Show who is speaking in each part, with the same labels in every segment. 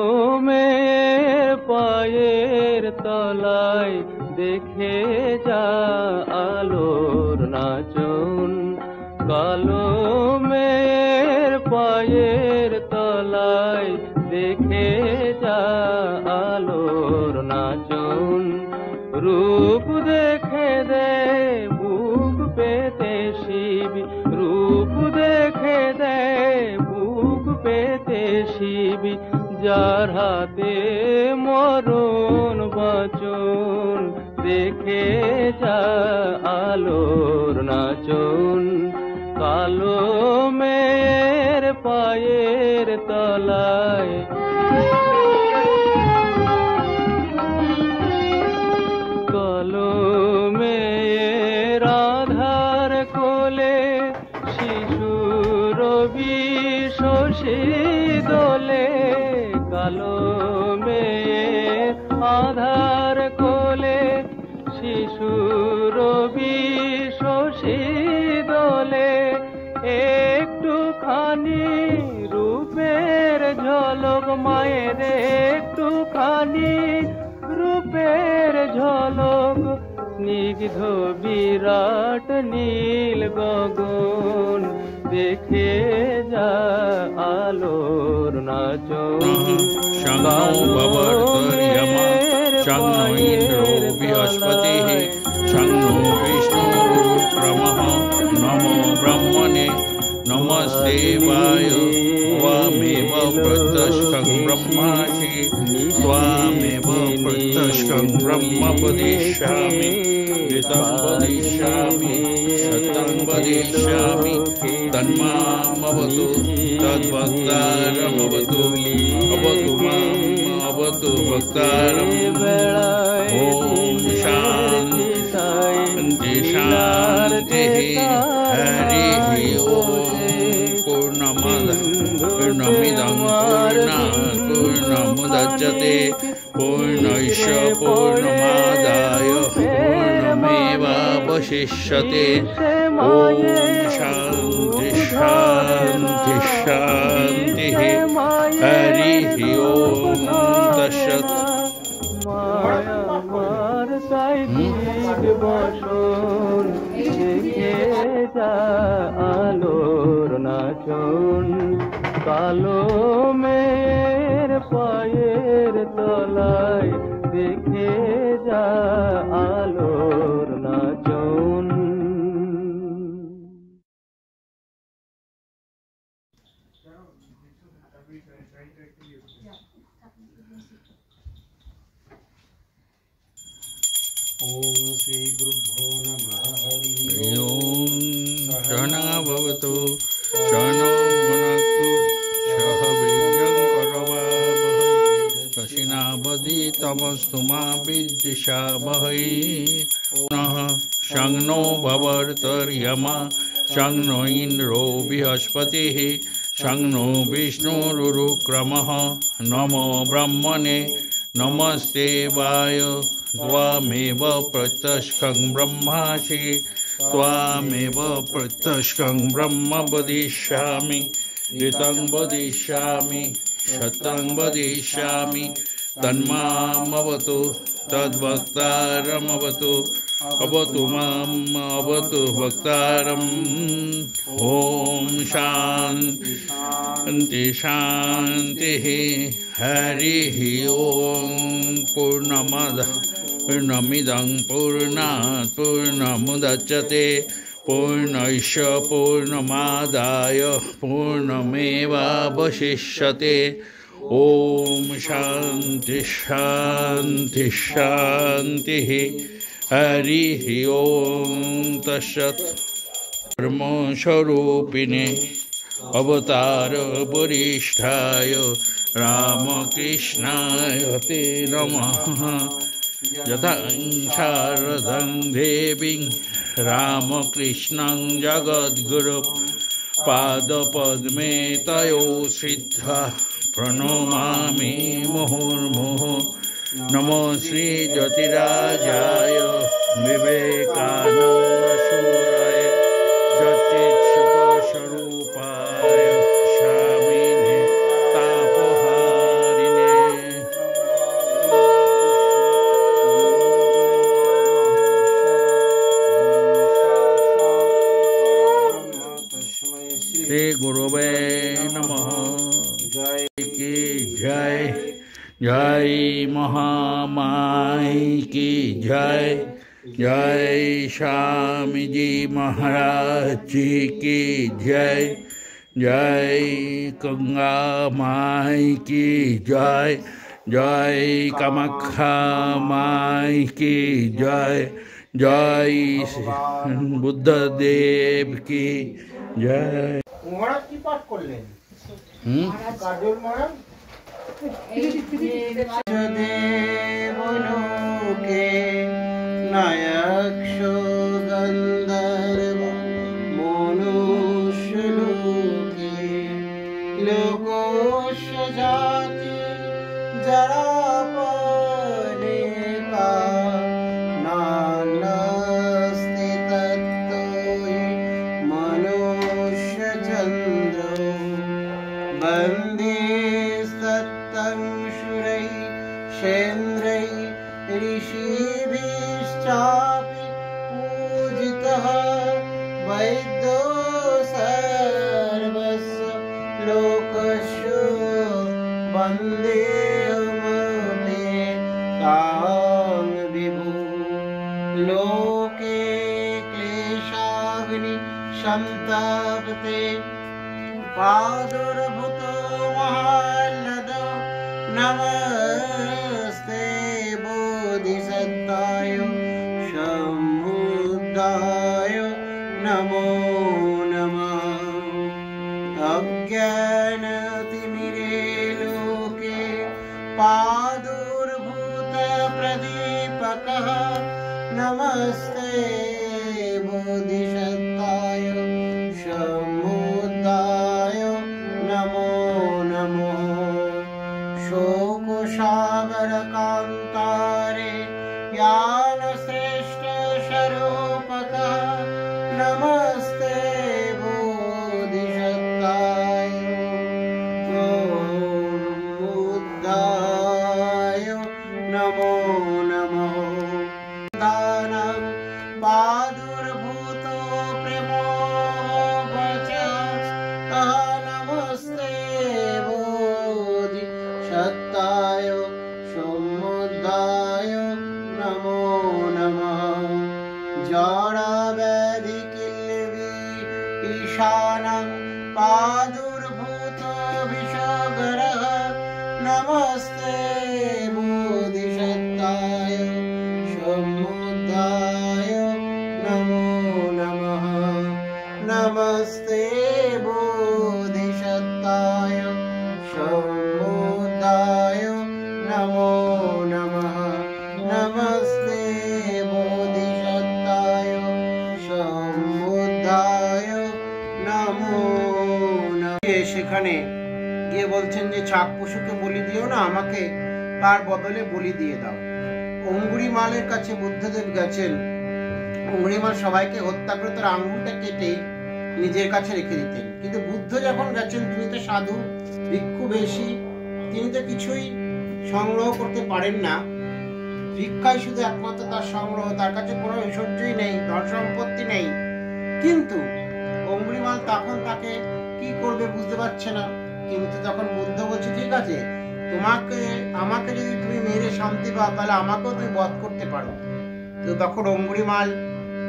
Speaker 1: কলমের পায়ের তলায় দেখে যা আলোর নাচন, কলমের পায়ের তলায় দেখে যা আলোর নাচন। রূপ দেখে দে বুক পেতে শিবি, রূপ দেখে দে বুক পেতে শিবি, যার হাতে মরণ বাঁচন দেখে যা আলোর নাচন। কালো মেয়ের পায়ের তলায় কলমের আধার কোলে শিশুর বিশোষী দোলে, কলমের আধার কোলে শিশুর বিশোষী দোলে, একটুখানি রূপের ঝলক মায়ের, একটুখানি রূপের ঝলক, স্নিগ্ধ বিরাট নীল গগন দেখে যা আলোর নাচন।
Speaker 2: শঙ্খো ভবর্তর্যমা শঙ্খো ইন্দ্রো বৃহস্পতিঃ শঙ্খো বিষ্ণুরুক্রমঃ নমো ব্রহ্মণে নমস্তে বায় त्वामेव प्रत्यक्षं ब्रह्मासि त्वामेव प्रत्यक्षं ब्रह्म वदिष्यामि ऋतं वदिष्यामि सत्यं वदिष्यामि तन्मामवतु तद्वक्तारमवतु अवतु माम् अवतु वक्तारम्। ॐ शान्ति शान्तिः हरिः ॐ। पूर्णमिदं पूर्णात् पूर्णमुदच्यते पूर्णस्य पूर्णमादाय पूर्णमेवावशिष्यते। ॐ शान्ति शान्ति शान्तिः हरिः ॐ तत्सत्।
Speaker 1: আলোর নাচন, কালো মেয়ের পায়ের তলায় দেখে যা আলোর নাচন।
Speaker 3: ओम श्री गुरुभ्यो नमः। हरि
Speaker 2: ओम सहनावतु सहनौ भुनक्तु सह वीर्यं करवावहै तस्माद्विद्यामस्तु मा विद्विषावहै। पुनः शं नो भवर्तर्यमा शं नो इन्द्रो बृहस्पतिः शं नो विष्णुरुक्रमः नमो ब्रह्मणे नमस्ते वाय त्वामेव प्रत्यक्षं ब्रह्मासि त्वामेव प्रत्यक्षं ब्रह्म वदिष्यामि ऋतं वदिष्यामि सत्यं वदिष्यामि तन्मामवतु तद्वक्तारमवतु अवतु माम् अवतु वक्तारम्। ॐ शान्ति शान्तिः हरिः ॐ। पूर्णमिदं पूर्णात् पूर्णमुदच्यते पूर्णस्य पूर्णमादाय पूर्णमेवावशिष्यते। ॐ शान्ति शान्ति शान्तिः हरिः ॐ तत्सत्। धर्मस्वरूपिणे अवतार वरिष्ठाय रामकृष्णाय ते नमः। यथा शारदं देवीं रामकृष्णं जगद्गुरुं पादपद्मे तयो श्रित्वा प्रणमामि मुहुर्मुहुः। नमो श्री ज्योतिराजाय विवेकानंद सूराय जय। जय महामाई की जय। जय स्वामी जी महाराज जी की जय। जय गंगा माई की जय। जय कामाख्या माई की जय। जय बुद्ध देव की जय।
Speaker 3: মহারাজ কি পাঠ করলেন? কাজল মহারাজ দেবলোকে নায়ক গন্ধর্ব মনুষ্য লোকে লোকোশ জাতি যারা পরে নানাস্তি তত্ত্বই মনুষ্য চন্দ্র বন্দে সত্তং শুরৈ সেন্দ্রৈ ঋষিभिश्चापि पूजितः वैद्यो सर्वस्य लोकस्य वन्देऽहमपि तां विभु लोके क्लेशाग्नि संतापते पादुर्भूतो महालदो नमस्ते बोधिसत्ताय शम्भुद्धाय नमो नमः। अज्ञानतिमिरे लोके पादुर्भूत प्रदीपकः नमस्ते बोधिसत्ताय शम्भुद्धाय नमो नमः। शोकसागर कांतारे ज्ञानश्रेष्ठ स्वरूपकः नमस्ते बोधिसत्ताय बुद्धाय नमो नमः। दानं पादुर्भूतो प्रेमो नमस्ते बोधिसत्ताय समुद्धाय नमो नमः। जड़ा व्याधि किल्वी ईशानं पादुर्भूतो विषगरः नमस्ते बोधिसत्ताय समुद्धाय नमो नमः। नमस्ते बोधिसत्ताय समुद्धाय नमो नमः। नमस्ते बोधिसत्ताय समुद्धाय नमो नमः। সেখানে গিয়ে বলছেন যে চাক পশুকে বলি দিও না, আমাকে তার বদলে বলি দিয়ে দাও। অঙ্গুরিমালের কাছে বুদ্ধদেব গেছেন। অঙ্গুরিমাল সবাইকে হত্যা করে তার আঙ্গুলটা কেটে নিজের কাছে রেখে দিতেন, কিন্তু বুদ্ধ যখন গেছেন তিনি তো সাধু ভিক্ষু বেশি, তিনি তো কিছুই সংগ্রহ করতে পারেন না। ভিক্ষাই শুধু একমাত্র তার সংগ্রহ, তার কাছে কোনো ঐশ্বর্যই নেই, ধন সম্পত্তি নেই। কিন্তু অঙ্গুরিমাল তখন তাকে কি করবে বুঝতে পারছে না। কিন্তু তখন বুদ্ধ বলছে ঠিক আছে, আমাকে যদি তুমি মেরে শান্তি পাও তাহলে আমাকেও তুমি বধ করতে পারো। তো তখন অঙ্গুরিমাল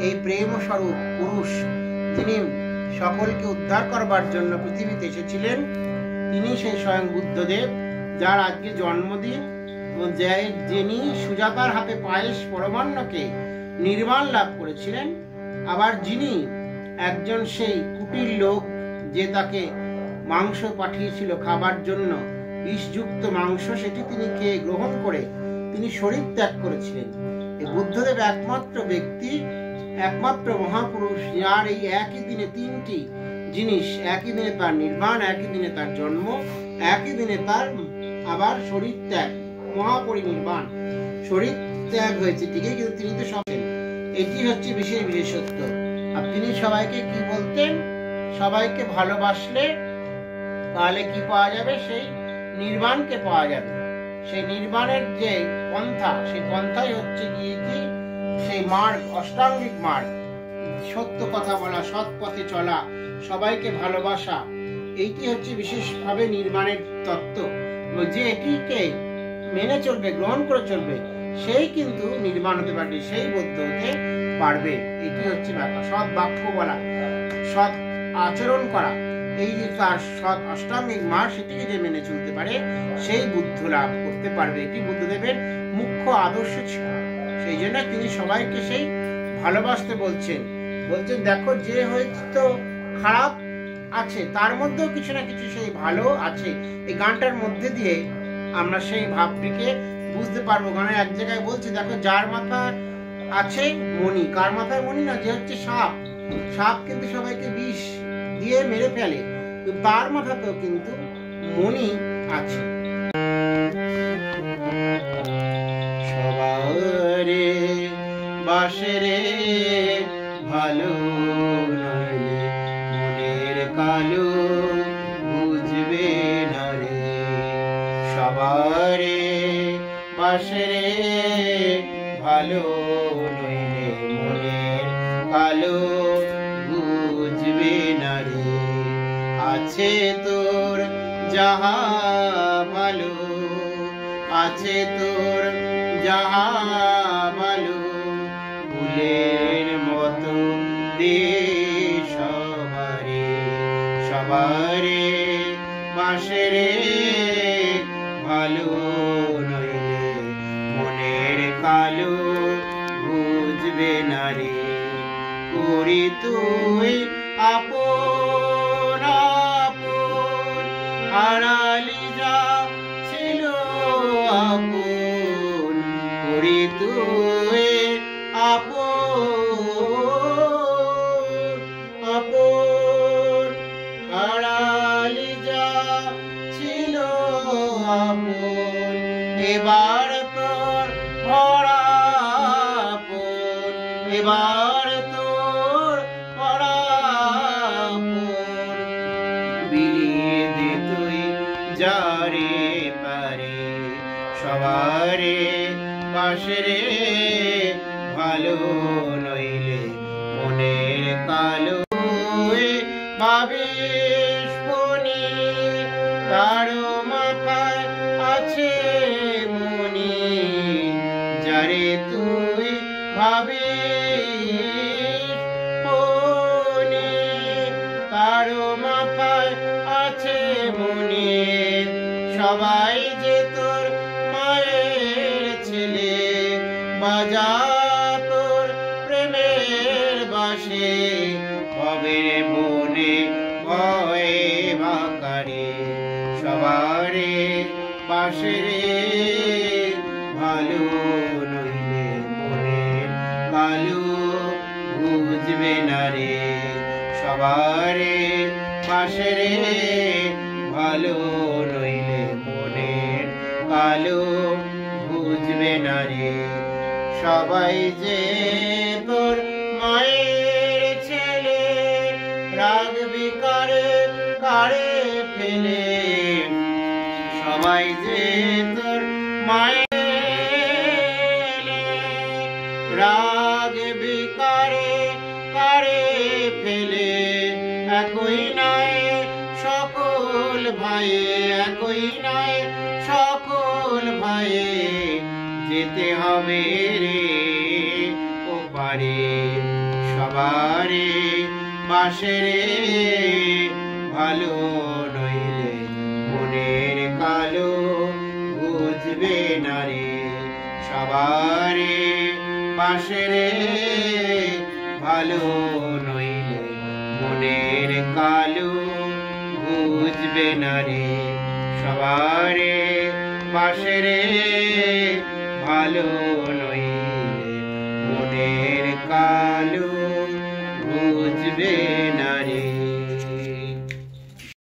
Speaker 3: এই প্রেম স্বরূপ পুরুষ, যিনি সকলকে উদ্ধার করবার জন্য পৃথিবীতে এসেছিলেন, তিনি সেই স্বয়ং বুদ্ধদেব, যার আজকে জন্মদিন, যিনি সুজাতার হাতে পায়েস পরমান্নকে নির্বাণ লাভ করেছিলেন। আবার যিনি একজন সেই কুটির লোক, যে তাকে মাংস পাঠিয়েছিল খাবার জন্য, বিষযুক্ত মাংস, সেটি তিনি খেয়ে গ্রহণ করে তিনি শরীর ত্যাগ করেছিলেন। এই বুদ্ধদেব একমাত্র ব্যক্তি, একমাত্র মহাপুরুষ, যার এই একই দিনে তিনটি জিনিস, একই দিনে তার নির্বাণ, একই দিনে তার জন্ম, একই দিনে তার আবার শরীর ত্যাগ, মহাপরিনির্বাণ। শরীর ত্যাগ হয়েছে ঠিকই, কিন্তু তিনি তো সব, এটি হচ্ছে বিশেষ বিশেষত্ব। আর তিনি সবাইকে কি বলতেন, সবাইকে ভালোবাসলে তাহলে কি পাওয়া যাবে, সেই নির্বাণকে পাওয়া যাবে। সেই নির্বাণের যে পন্থা, সেই পন্থাই হচ্ছে গিয়ে কি, সেই মার্গ, অষ্টাঙ্গিক মার্গ, সত্য কথা বলা, সৎ পথে চলা, সবাইকে ভালোবাসা, এইটি হচ্ছে বিশেষভাবে নির্বাণের তত্ত্ব। যে এটিকে মেনে চলবে, গ্রহণ করে চলবে, সেই কিন্তু নির্মাণ হতে পারবে, সেই বৌদ্ধ হতে পারবে। এটি হচ্ছে ব্যাপার। সৎ বাক্য বলা, সৎ আচরণ করা, এই যে তার সৎ অষ্টাঙ্গিক মার্গ, সেটিকে যে মেনে চলতে পারে সেই বুদ্ধ লাভ করতে পারবে। এটি বুদ্ধদেবের মুখ্য আদর্শ ছিল। সেই জন্য তিনি সবাইকে সেই ভালোবাসতে বলছেন। দেখো যে হয়তো খারাপ আছে তার মধ্যেও কিছু না কিছু সেই ভালো আছে। এই গানটার মধ্যে দিয়ে আমরা সেই ভাবটিকে বুঝতে পারবো। গানের এক জায়গায় বলছে, দেখো যার মাথায় আছে মণি, কার মাথায় মণি না, যে হচ্ছে সাপ, সাপ কিন্তু সবাইকে বিষ দিয়ে মেরে ফেলে, তার মাথাতেও কিন্তু মণি আছে। সবারে বাসরে ভালো নইলে মনের কালো বুঝবে না রে। সবারে বাসরে ভালো নইলে মনের কালো বুঝবে না রে। আছে তোর যাহা ভালো, আছে তোর যাহা ভালো, ফুলের মতো দে সবারে। সবারে বাসরে ভালো নইলে মনের কালো বুঝবে না রে। করি তুই আপন আপন, হারালি যা ছিল আপন। করি তুই আপন আপন, হারালি যা ছিল আপন। এবার তোর ভরা আপন, এবার তোর ভরা আপন। বিলিয়ে দে তুই যারে পারে। সবারে বাসরে ভালো নইলে মনের কালো ভাবিস মনি, তারও মাথায় আছে মনি। যারে তুই ভাবিস মনি, তারও মাথায় আছে মনি। সবাই যে তোর মায়ের ছেলে, বাজা তোর প্রেমের বাসে। ভবের বনে ভয়ে বাঁকারে। সবারে বাসরে ভালো নইলে মনের কালো বুঝবে না রে। সবারে বাসরে ভালো নইলে মনের কালো বুঝবে না রে। সবাই যে তোর মায়ের ছেলে, রাগবি কারে কারে ফেলে। সবাই যে তোর মায়ের, রাগবি কারে কারে ফেলে। একই নাই সকল ভাই, একই নাই সকল ভাই, যেতে হবে রে ওপারে। সবারে বাসরে ভালো নইলে মনের কালো বুঝবে না রে। সবারে বাসরে ভালো নইলে মনের কালো বুঝবে না রে। সবারে বাসরে ভালো নইলে মনের কালো বুঝবে না রে।